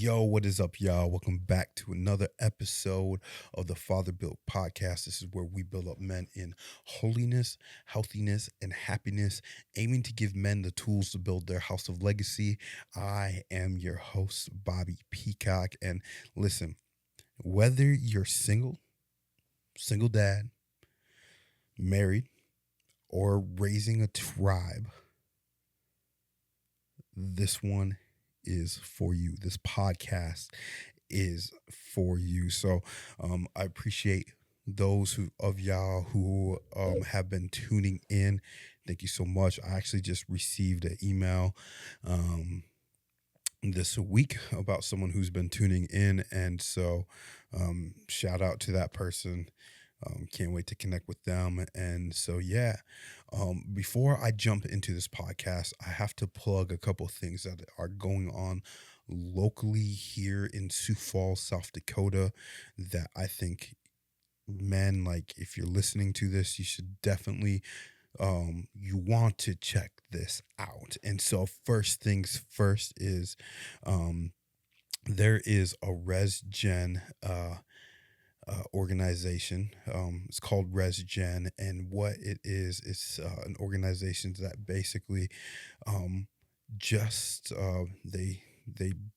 Yo, what is up, y'all? Welcome back to another episode of the Father Built Podcast. This is where we build up men in holiness, healthiness, and happiness, aiming to give men the tools to build their house of legacy. I am your host, Bobby Peacock. And listen, whether you're single dad, married, or raising a tribe, this one is for you. This podcast is for you. So I appreciate those of y'all who have been tuning in. Thank you so much. I actually just received an email this week about someone who's been tuning in. And so shout out to that person. Can't wait to connect with them. And so, yeah, before I jump into this podcast, I have to plug a couple of things that are going on locally here in Sioux Falls, South Dakota, that I think, men, like, if you're listening to this, you should definitely, you want to check this out. And so, first things first is, there is a ResGen, organization. It's called ResGen, and what it is, it's an organization that basically just they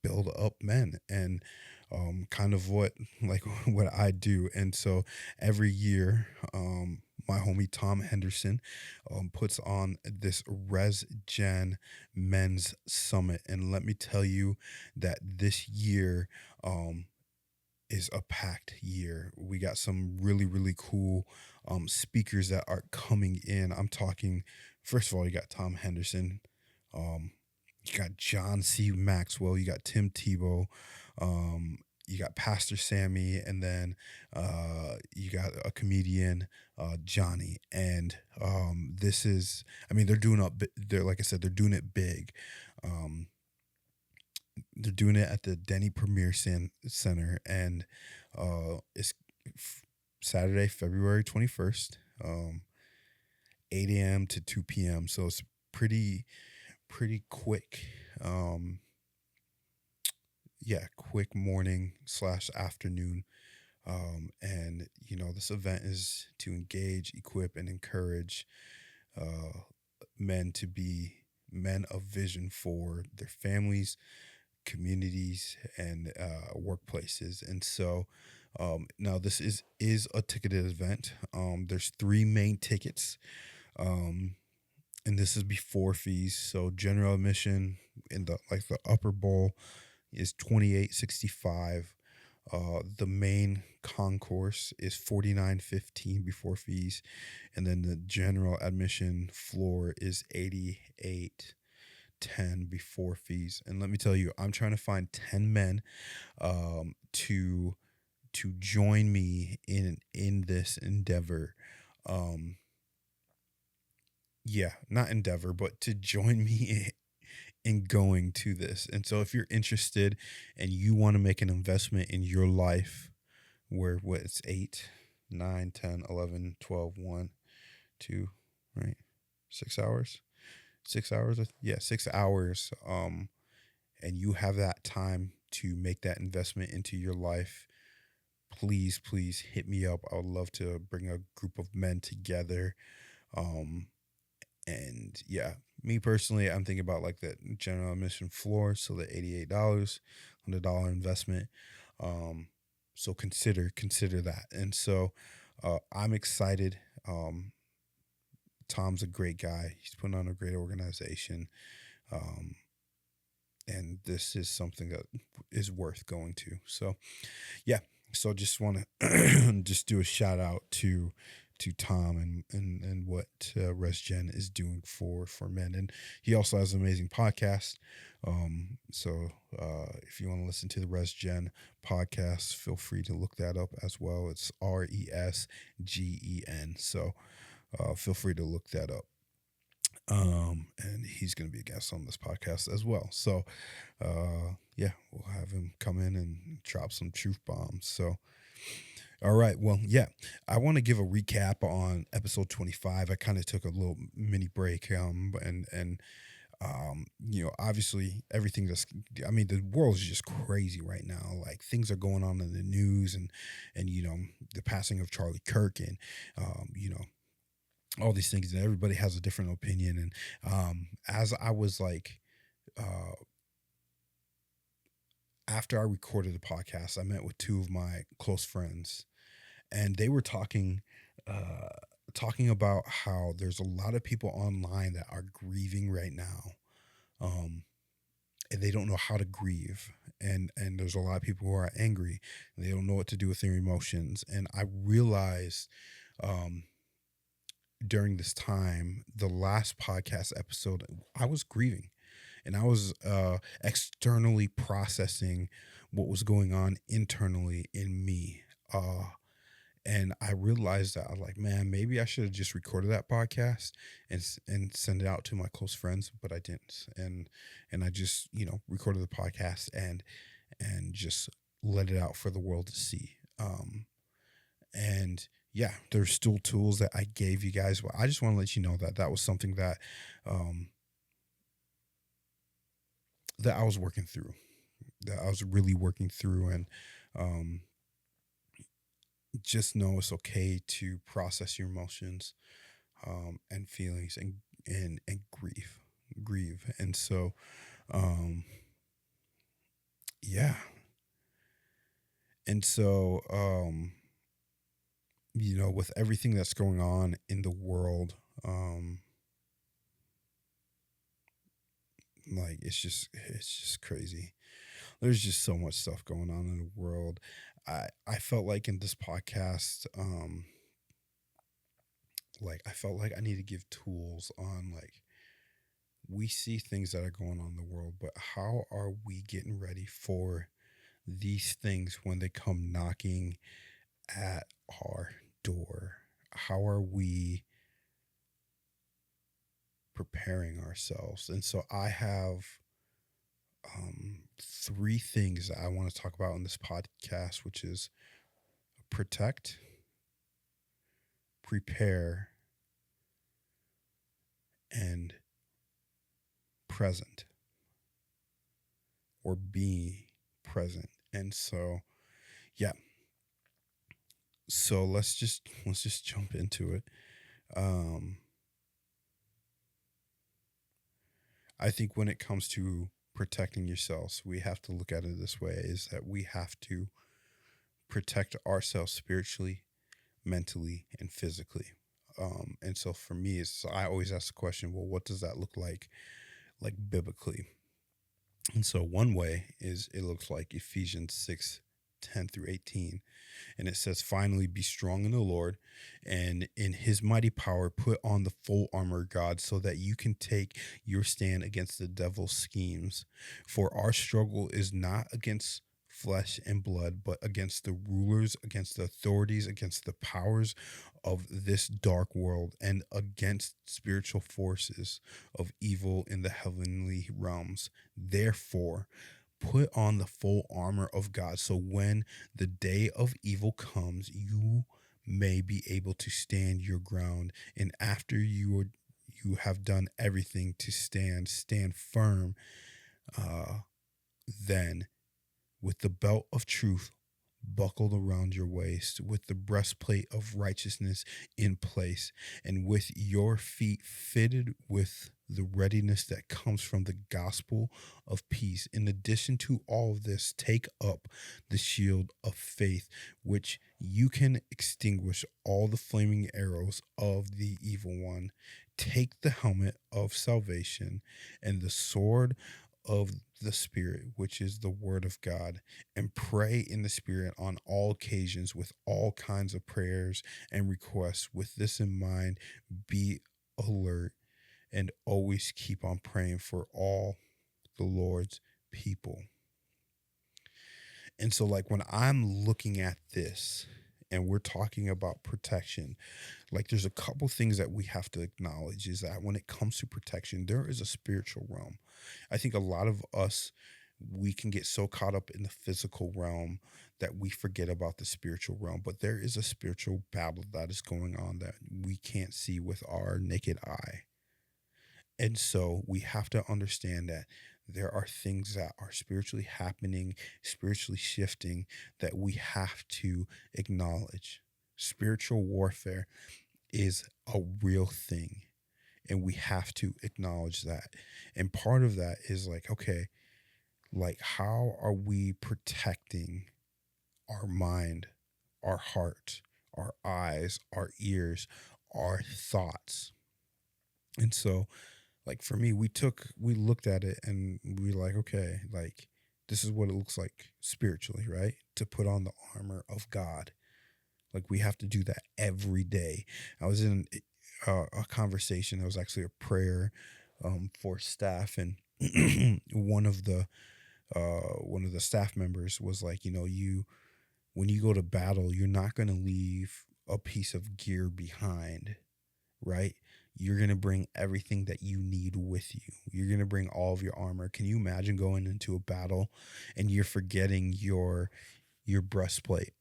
build up men and kind of what like what I do. And so every year, my homie Tom Henderson puts on this ResGen Men's Summit, and let me tell you that this year is a packed year. We got some really cool speakers that are coming in. I'm talking, first of all, you got Tom Henderson, um, you got John C. Maxwell, you got Tim Tebow, you got Pastor Sammy, and then you got a comedian, Johnny. And this is, I mean, they're doing up. They're, like I said, they're doing it big. Um, they're doing it at the Denny Premier Center, and it's Saturday, February 21st, 8 a.m. to 2 p.m. So it's pretty quick. Quick morning slash afternoon. And this event is to engage, equip, and encourage men to be men of vision for their families, communities, and workplaces. And so now this is a ticketed event. There's three main tickets, and this is before fees. So general admission in the upper bowl is $28.65. The main concourse is $49.15 before fees, and then the general admission floor is $88.10 before fees. And let me tell you, I'm trying to find 10 men to join me in this endeavor. Not endeavor, but to join me in going to this. And so if you're interested and you want to make an investment in your life, where what it's 8, 9, 10, 11, 12, 1, 2, right? 6 hours. 6 hours. Yeah, 6 hours. And you have that time to make that investment into your life. Please hit me up. I would love to bring a group of men together. And yeah, me personally, I'm thinking about like the general admission floor, so the $88, $100 investment. So consider that. And so I'm excited. Tom's a great guy. He's putting on a great organization. And this is something that is worth going to. So yeah, so just want to just do a shout out to Tom and what ResGen is doing for men. And he also has an amazing podcast. So if you want to listen to the ResGen podcast, feel free to look that up as well. It's ResGen. So feel free to look that up. And he's going to be a guest on this podcast as well. So we'll have him come in and drop some truth bombs. So all right. Well, yeah, I want to give a recap on episode 25. I kind of took a little mini break, and Obviously everything that's, I mean, the world is just crazy right now. Like things are going on in the news, and the passing of Charlie Kirk, and all these things, and everybody has a different opinion. And as I was like, uh, after I recorded the podcast, I met with two of my close friends, and they were uh, talking about how there's a lot of people online that are grieving right now, um, and they don't know how to grieve. And there's a lot of people who are angry, and they don't know what to do with their emotions. And I realized, um, during this time, the last podcast episode, I was grieving, and I was externally processing what was going on internally in me. And I realized that I was like, man, maybe I should have just recorded that podcast and send it out to my close friends, but I didn't. And I just recorded the podcast and just let it out for the world to see. And yeah, there's still tools that I gave you guys, but I just want to let you know that that was something um, that I was working through, that I was really working through. And um, just know it's okay to process your emotions, and feelings, and grieve. And so, um, yeah. And so, with everything that's going on in the world, um, like it's just crazy. There's just so much stuff going on in the world. I felt like in this podcast, like I felt like I need to give tools on, like, we see things that are going on in the world, but how are we getting ready for these things when they come knocking at our door? How are we preparing ourselves? And so I have three things that I want to talk about in this podcast, which is protect, prepare, and present, or be present. And so, yeah. So let's just jump into it. Um, I think when it comes to protecting yourselves, we have to look at it this way: is that we have to protect ourselves spiritually, mentally, and physically. And so for me, it's I always ask the question, well, what does that look like biblically? And so one way is it looks like Ephesians 6:10 through 18. And it says, finally, be strong in the Lord and in his mighty power, put on the full armor of God so that you can take your stand against the devil's schemes. For our struggle is not against flesh and blood, but against the rulers, against the authorities, against the powers of this dark world, and against spiritual forces of evil in the heavenly realms. Therefore, put on the full armor of God, so when the day of evil comes, you may be able to stand your ground. And after you have done everything to stand firm. Uh, then, with the belt of truth buckled around your waist, with the breastplate of righteousness in place, and with your feet fitted with the readiness that comes from the gospel of peace. In addition to all of this, take up the shield of faith, which you can extinguish all the flaming arrows of the evil one. Take the helmet of salvation and the sword of the Spirit, which is the word of God, and pray in the Spirit on all occasions with all kinds of prayers and requests. With this in mind, be alert and always keep on praying for all the Lord's people. And so, like, when I'm looking at this and we're talking about protection, like, there's a couple things that we have to acknowledge is that when it comes to protection, there is a spiritual realm. I think a lot of us, we can get so caught up in the physical realm that we forget about the spiritual realm. But there is a spiritual battle that is going on that we can't see with our naked eye. And so we have to understand that there are things that are spiritually happening, spiritually shifting, that we have to acknowledge. Spiritual warfare is a real thing, and we have to acknowledge that. And part of that is like, okay, like, how are we protecting our mind, our heart, our eyes, our ears, our thoughts? And so, like, for me, we looked at it and we were like, okay, like, this is what it looks like spiritually, right? To put on the armor of God. Like, we have to do that every day. I was in a conversation. It was actually a prayer for staff, and one of the staff members was like, you when you go to battle, you're not going to leave a piece of gear behind, right? You're going to bring everything that you need with you. You're going to bring all of your armor. Can you imagine going into a battle and you're forgetting your breastplate,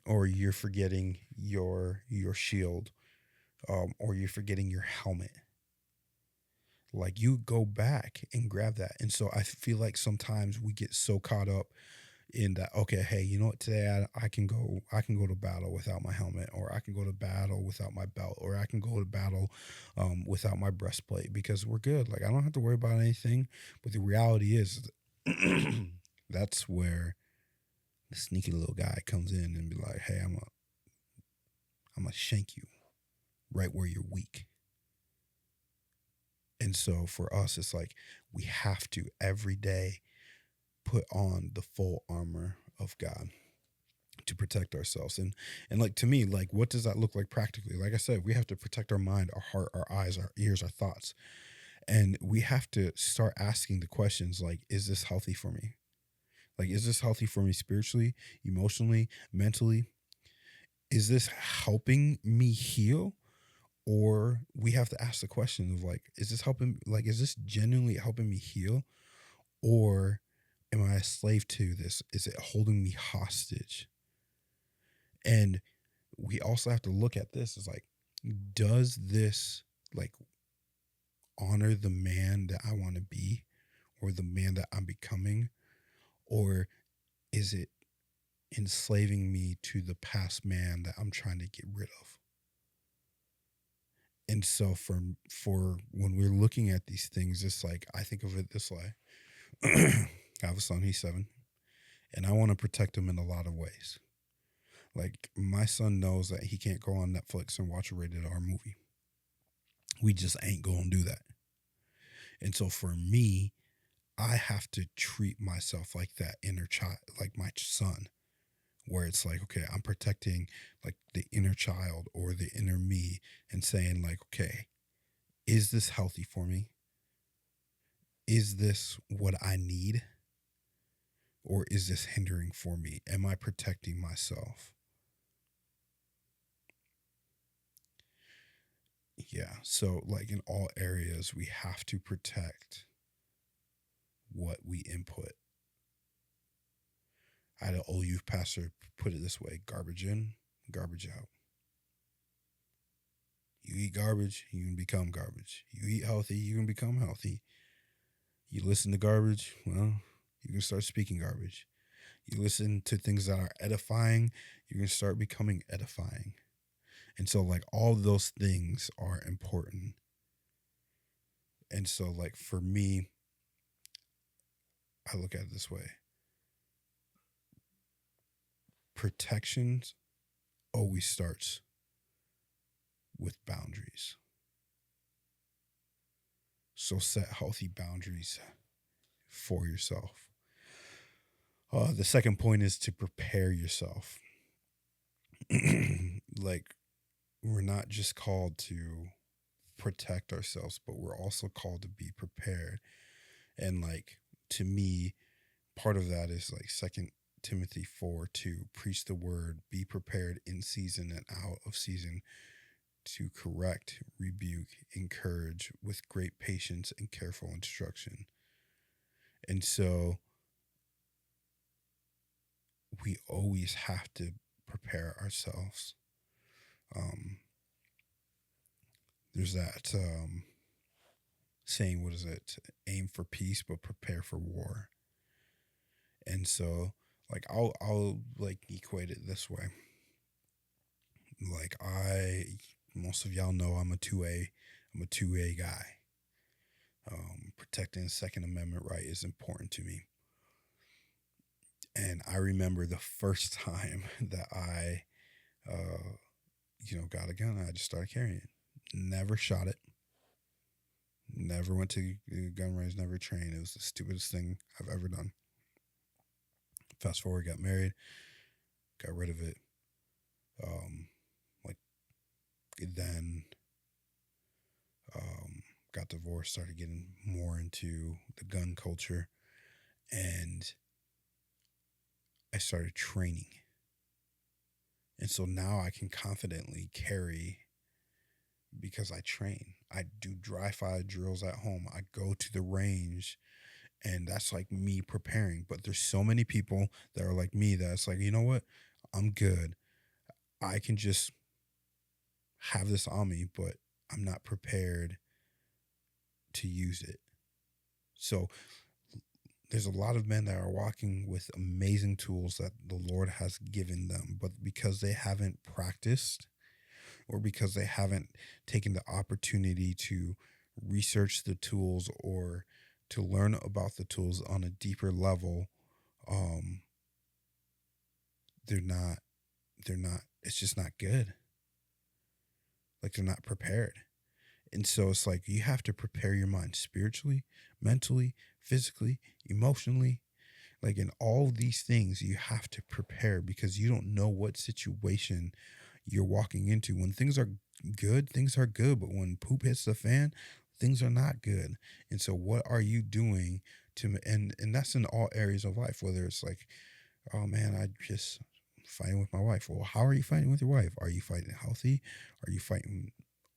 or you're forgetting your shield, or you're forgetting your helmet? Like, you go back and grab that. And so I feel like sometimes we get so caught up in that, okay, hey, you know what, today I can go to battle without my helmet, or I can go to battle without my belt, or I can go to battle without my breastplate, because we're good. Like, I don't have to worry about anything. But the reality is that's where the sneaky little guy comes in and be like, hey, I'm gonna shank you right where you're weak. And so for us, it's like we have to every day put on the full armor of God to protect ourselves. And like, to me, like, what does that look like practically? Like I said, we have to protect our mind, our heart, our eyes, our ears, our thoughts. And we have to start asking the questions like, is this healthy for me? Like, is this healthy for me spiritually, emotionally, mentally? Is this helping me heal? Or we have to ask the question of like, is this genuinely helping me heal? Or am I a slave to this? Is it holding me hostage? And we also have to look at this as like, does this, like, honor the man that I want to be, or the man that I'm becoming? Or is it enslaving me to the past man that I'm trying to get rid of? And so for when we're looking at these things, it's like, I think of it this way. I have a son, he's 7, and I want to protect him in a lot of ways. Like, my son knows that he can't go on Netflix and watch a rated R movie. We just ain't gonna do that. And so for me, I have to treat myself like that inner child, like my son, where it's like, okay, I'm protecting like the inner child or the inner me, and saying like, okay, is this healthy for me? Is this what I need? Or is this hindering for me? Am I protecting myself? Yeah. So, like, in all areas, we have to protect what we input. I had an old youth pastor put it this way: garbage in, garbage out. You eat garbage, you can become garbage. You eat healthy, you can become healthy. You listen to garbage, well, you can start speaking garbage. You listen to things that are edifying, you can start becoming edifying. And so, like, all those things are important. And so, like, for me, I look at it this way: protections always starts with boundaries. So set healthy boundaries for yourself. The second point is to prepare yourself. Like, we're not just called to protect ourselves, but we're also called to be prepared. And like, to me, part of that is like Second Timothy 4:2, preach the word, be prepared in season and out of season, to correct, rebuke, encourage with great patience and careful instruction. And so we always have to prepare ourselves. Um, there's that saying, what is it? Aim for peace, but prepare for war. And so, like, I'll like equate it this way. Like, most of y'all know I'm a 2A guy. Protecting the Second Amendment right is important to me. And I remember the first time that I, got a gun, I just started carrying it. Never shot it. Never went to gun range, never trained. It was the stupidest thing I've ever done. Fast forward, got married, got rid of it. Like then, got divorced, started getting more into the gun culture, and I started training. And so now I can confidently carry because I train. I do dry fire drills at home. I go to the range, and that's like me preparing. But there's so many people that are like me that's like, you know what? I'm good. I can just have this on me, but I'm not prepared to use it. So there's a lot of men that are walking with amazing tools that the Lord has given them, but because they haven't practiced or because they haven't taken the opportunity to research the tools or to learn about the tools on a deeper level, um, they're not, it's just not good. Like they're not prepared. And so it's like you have to prepare your mind spiritually, mentally, physically, emotionally. Like in all these things, you have to prepare because you don't know what situation you're walking into. When things are good, things are good. But when poop hits the fan, things are not good. And so what are you doing and that's in all areas of life, whether it's like, oh man, I just fighting with my wife. Well, how are you fighting with your wife? Are you fighting healthy? Are you fighting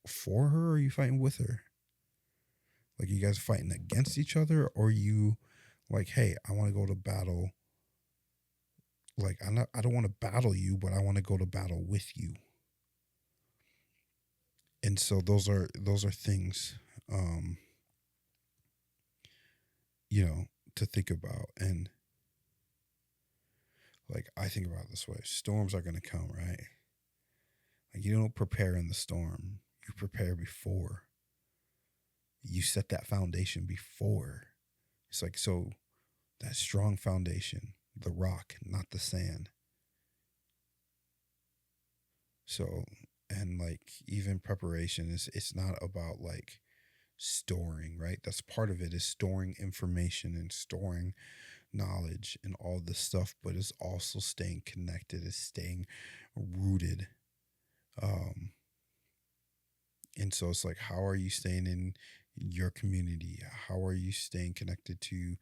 for her or are you fighting with her? Like you guys fighting against each other or you like, hey, I want to go to battle. Like I don't want to battle you, but I want to go to battle with you. And so those are things um to think about. And like I think about it this way, storms are going to come, right? Like you don't prepare in the storm, you prepare before. You set that foundation before. It's like, so that strong foundation, the rock, not the sand. So, and like even preparation is, it's not about like storing, right? That's part of it, is storing information and storing knowledge and all this stuff, but it's also staying connected, is staying rooted. Um, and so it's like, how are you staying in your community? How are you staying connected to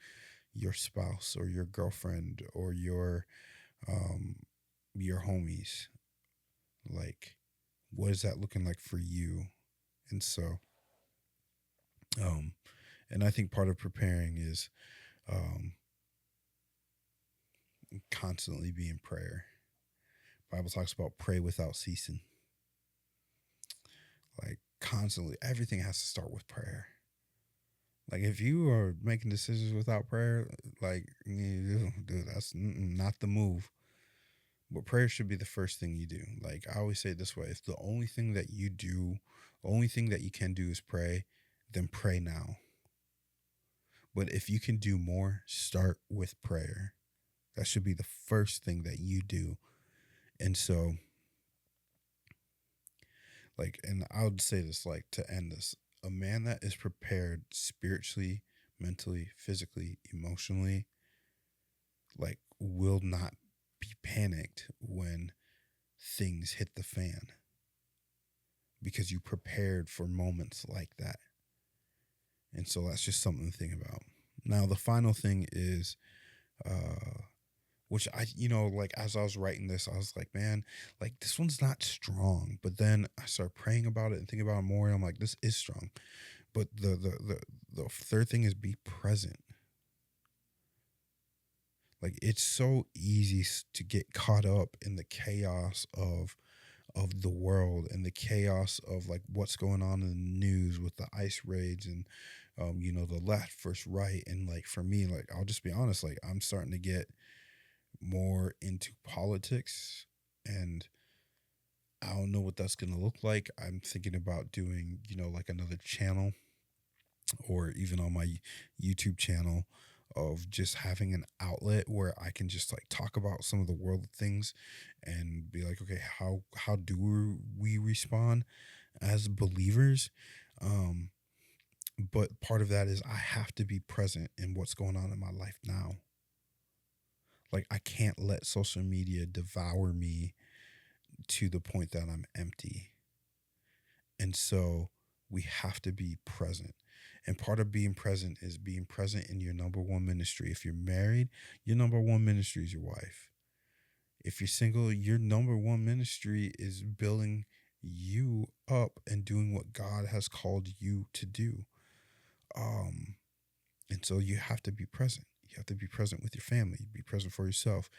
your spouse or your girlfriend or um your homies? Like, what is that looking like for you? And so, um, and I think part of preparing is um constantly be in prayer. Bible talks about pray without ceasing. Like constantly, everything has to start with prayer. Like if you are making decisions without prayer, like dude, that's not the move. But prayer should be the first thing you do. Like I always say it this way: if the only thing that you do, the only thing that you can do is pray, then pray now. But if you can do more, start with prayer. That should be the first thing that you do. And so, like, and I would say this, like, to end this, a man that is prepared spiritually, mentally, physically, emotionally, like, will not be panicked when things hit the fan because you prepared for moments like that. And so that's just something to think about. Now, the final thing is, which like as I was writing this, I was like, man, like this one's not strong. But then I started praying about it and thinking about it more, and I'm like, this is strong. But the third thing is be present. Like it's so easy to get caught up in the chaos of the world and the chaos of like what's going on in the news with the ICE raids and the left versus right. And like for me, like I'll just be honest, like I'm starting to get more into politics, and I don't know what that's gonna look like. I'm thinking about doing, like another channel, or even on my YouTube channel, of just having an outlet where I can just like talk about some of the world things and be like, okay, how do we respond as believers? Um, but part of that is I have to be present in what's going on in my life now. Like I can't let social media devour me to the point that I'm empty. And so we have to be present. And part of being present is being present in your number one ministry. If you're married, your number one ministry is your wife. If you're single, your number one ministry is building you up and doing what God has called you to do. Um, and so you have to be present. You have to be present with your family, be present for yourself,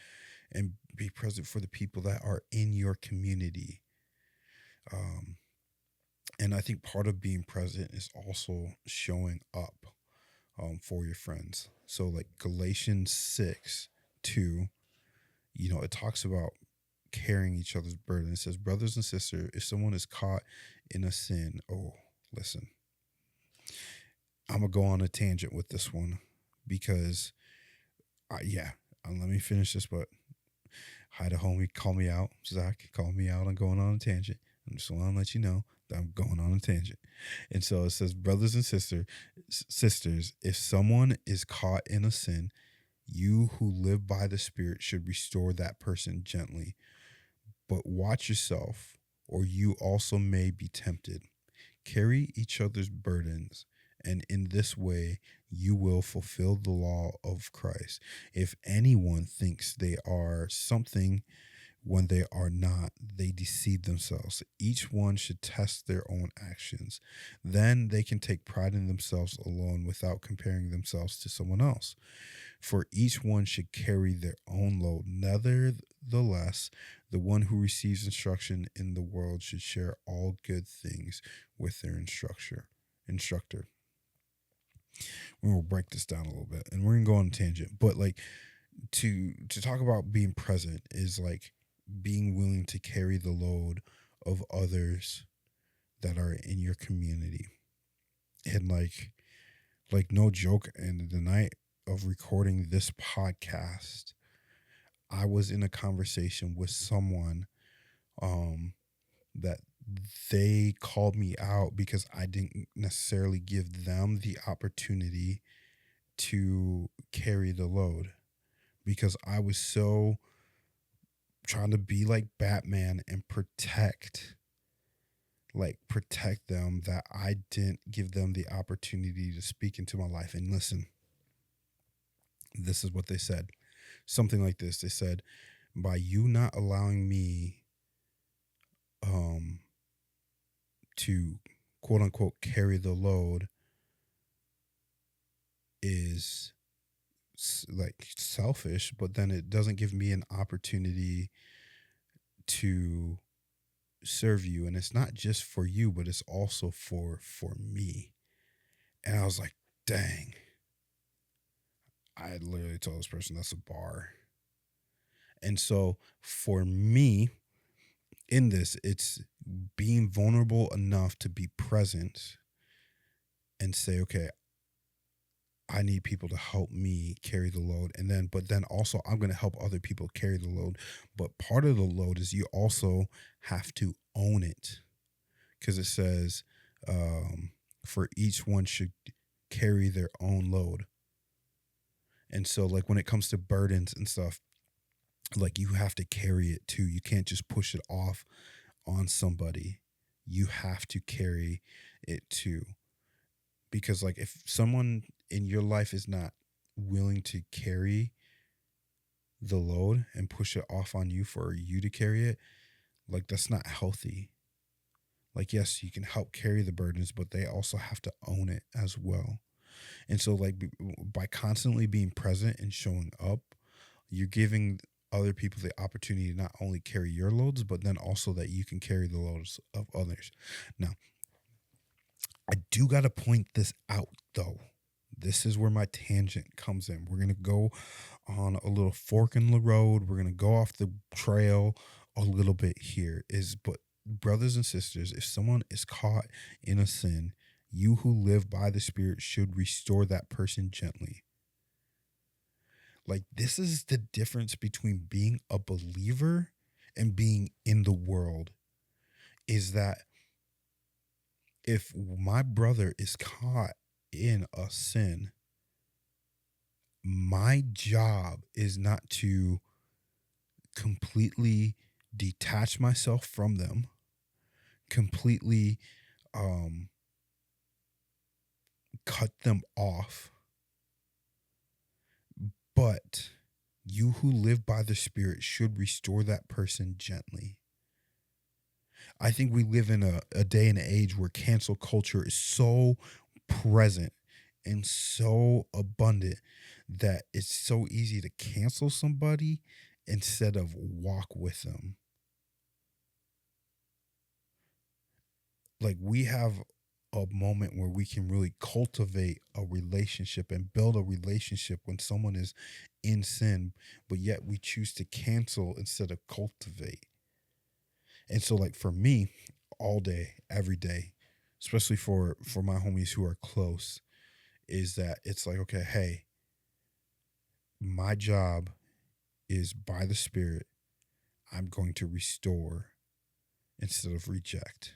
and be present for the people that are in your community. Um, and I think part of being present is also showing up for your friends. So, like Galatians 6:2, it talks about carrying each other's burden. It says, brothers and sisters, if someone is caught in a sin, oh, listen, I'm going to go on a tangent with this one because, yeah, let me finish this, but hi to homie, call me out. Zach, call me out on going on a tangent. I'm just want to let you know that I'm going on a tangent. And so it says, brothers and sisters, if someone is caught in a sin, you who live by the Spirit should restore that person gently. But watch yourself, or you also may be tempted. Carry each other's burdens, and in this way you will fulfill the law of Christ. If anyone thinks they are something when they are not, they deceive themselves. Each one should test their own actions. Then they can take pride in themselves alone without comparing themselves to someone else. For each one should carry their own load. Nevertheless, the one who receives instruction in the world should share all good things with their instructor. We'll break this down a little bit, and we're gonna go on a tangent. But like to talk about being present is like being willing to carry the load of others that are in your community. And like no joke, and the night of recording this podcast, I was in a conversation with someone that they called me out because I didn't necessarily give them the opportunity to carry the load, because I was so trying to be like Batman and protect them that I didn't give them the opportunity to speak into my life. And listen, this is what they said. Something like this. They said, by you not allowing me to quote unquote carry the load is like selfish, but then it doesn't give me an opportunity to serve you. And it's not just for you, but it's also for me. And I was like, dang. I literally told this person that's a bar. And so for me in this, it's being vulnerable enough to be present and say, okay, I need people to help me carry the load. But then also I'm going to help other people carry the load. But part of the load is you also have to own it, because it says, for each one should carry their own load. And so like when it comes to burdens and stuff, like you have to carry it too. You can't just push it off on somebody. You have to carry it too. Because like if someone in your life is not willing to carry the load and push it off on you for you to carry it, like that's not healthy. Like, yes, you can help carry the burdens, but they also have to own it as well. And so like by constantly being present and showing up, you're giving other people the opportunity to not only carry your loads, but then also that you can carry the loads of others. Now, I do got to point this out though. This is where my tangent comes in. We're going to go on a little fork in the road. We're going to go off the trail a little bit here but brothers and sisters, if someone is caught in a sin, you who live by the Spirit should restore that person gently. Like, this is the difference between being a believer and being in the world, is that if my brother is caught in a sin, my job is not to completely detach myself from them, completely cut them off. But you who live by the Spirit should restore that person gently. I think we live in a day and age where cancel culture is so present and so abundant that it's so easy to cancel somebody instead of walk with them. Like, we have a moment where we can really cultivate a relationship and build a relationship when someone is in sin, but yet we choose to cancel instead of cultivate. And so, like, for me, all day, every day, especially for my homies who are close, is that it's like, okay, hey, my job is by the Spirit. I'm going to restore instead of reject,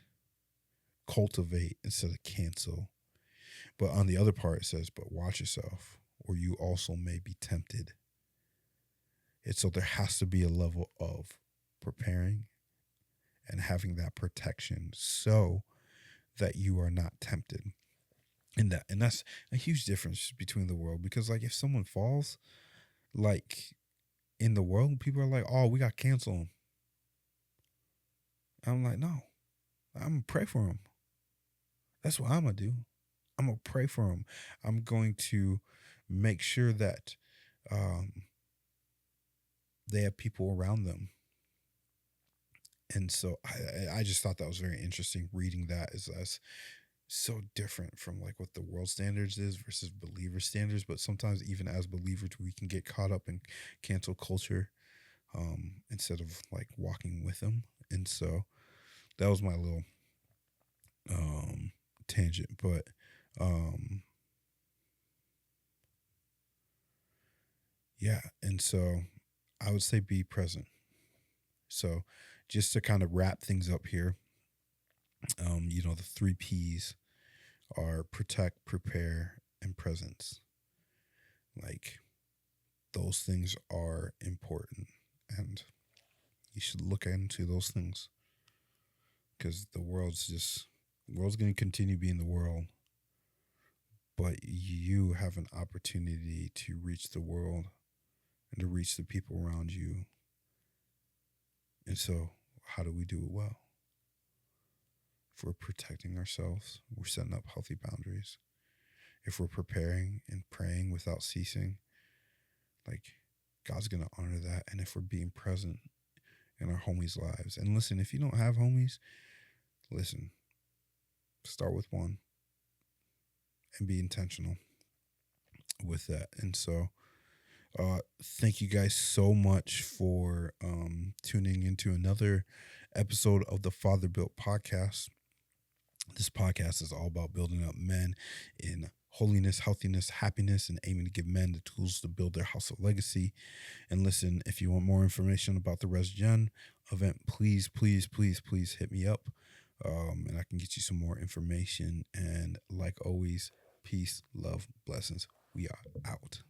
cultivate instead of cancel. But on the other part, it says, but watch yourself, or you also may be tempted. And so there has to be a level of preparing and having that protection so that you are not tempted. And that's a huge difference between the world, because like if someone falls, like in the world, people are like, oh, we got to cancel him. I'm like, no, I'm gonna pray for him. That's what I'm gonna do. I'm gonna pray for him. I'm going to make sure that they have people around them. And so I just thought that was very interesting. Reading that is so different from like what the world standards is versus believer standards. But sometimes even as believers, we can get caught up in cancel culture instead of like walking with them. And so that was my little tangent. But yeah, and so I would say be present. So just to kind of wrap things up here, the 3 P's are protect, prepare, and presence. Like, those things are important, and you should look into those things, because the world's going to continue being the world, but you have an opportunity to reach the world and to reach the people around you. And so how do we do it well? If we're protecting ourselves, we're setting up healthy boundaries. If we're preparing and praying without ceasing, like, God's going to honor that. And if we're being present in our homies' lives, and listen, if you don't have homies, listen, start with one and be intentional with that. And so thank you guys so much for tuning into another episode of the Father Built Podcast. This podcast is all about building up men in holiness, healthiness, happiness, and aiming to give men the tools to build their house of legacy. And listen, if you want more information about the Res Gen event, please hit me up, and I can get you some more information. And like always, peace, love, blessings. We are out.